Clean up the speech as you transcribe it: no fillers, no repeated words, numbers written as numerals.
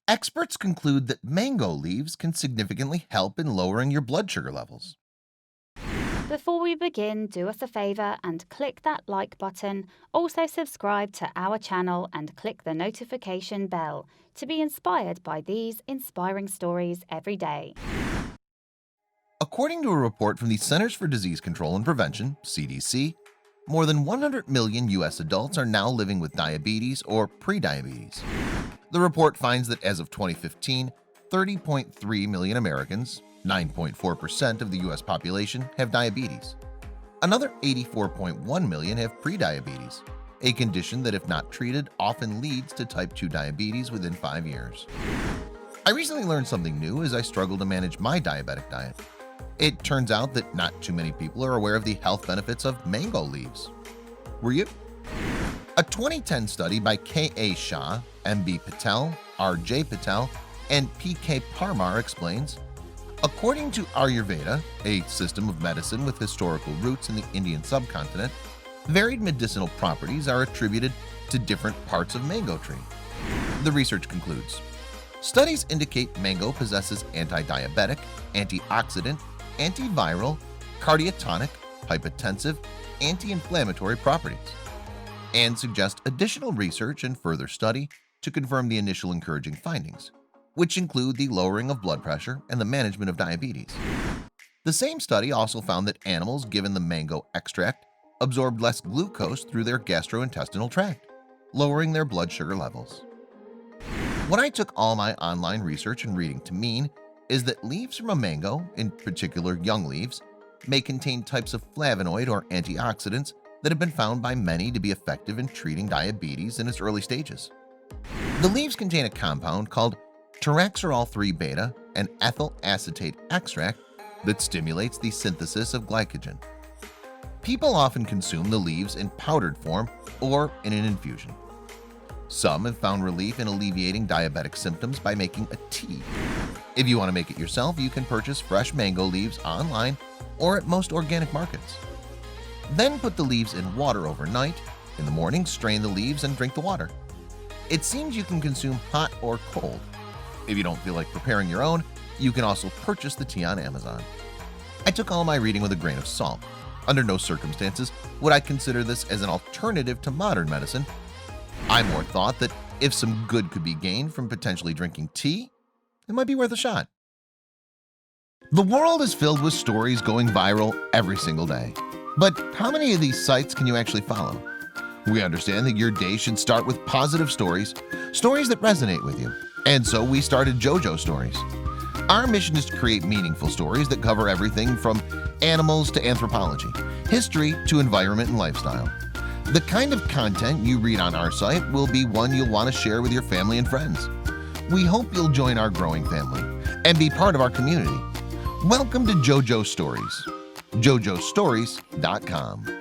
Experts conclude that mango leaves can significantly help in lowering your blood sugar levels. Before we begin, do us a favor and click that like button. Also, subscribe to our channel and click the notification bell to be inspired by these inspiring stories every day. According to a report from the Centers for Disease Control and Prevention (CDC), more than 100 million US adults are now living with diabetes or prediabetes. The report finds that as of 2015, 30.3 million Americans, 9.4% of the US population, have diabetes. Another 84.1 million have prediabetes, a condition that, if not treated, often leads to type 2 diabetes within 5 years. I recently learned something new as I struggle to manage my diabetic diet. It turns out that not too many people are aware of the health benefits of mango leaves. Were you? A 2010 study by K.A. Shah, M.B. Patel, R.J. Patel, and P.K. Parmar explains, according to Ayurveda, a system of medicine with historical roots in the Indian subcontinent, varied medicinal properties are attributed to different parts of mango tree. The research concludes, studies indicate mango possesses anti-diabetic, antioxidant, antiviral, cardiotonic, hypotensive, anti-inflammatory properties, and suggest additional research and further study to confirm the initial encouraging findings, which include the lowering of blood pressure and the management of diabetes. The same study also found that animals given the mango extract absorbed less glucose through their gastrointestinal tract, lowering their blood sugar levels. What I took all my online research and reading to mean is that leaves from a mango, in particular young leaves, may contain types of flavonoid or antioxidants that have been found by many to be effective in treating diabetes in its early stages. The leaves contain a compound called taraxerol 3-beta, an ethyl acetate extract that stimulates the synthesis of glycogen. People often consume the leaves in powdered form or in an infusion. Some have found relief in alleviating diabetic symptoms by making a tea. If you want to make it yourself, you can purchase fresh mango leaves online or at most organic markets. Then put the leaves in water overnight. In the morning, strain the leaves and drink the water. It seems you can consume hot or cold. If you don't feel like preparing your own, you can also purchase the tea on Amazon. I took all my reading with a grain of salt. Under no circumstances would I consider this as an alternative to modern medicine. I more thought that if some good could be gained from potentially drinking tea, it might be worth a shot. The world is filled with stories going viral every single day. But how many of these sites can you actually follow? We understand that your day should start with positive stories, stories that resonate with you. And so we started JoJo Stories. Our mission is to create meaningful stories that cover everything from animals to anthropology, history to environment and lifestyle. The kind of content you read on our site will be one you'll want to share with your family and friends. We hope you'll join our growing family and be part of our community. Welcome to JoJo Stories. JoJoStories.com.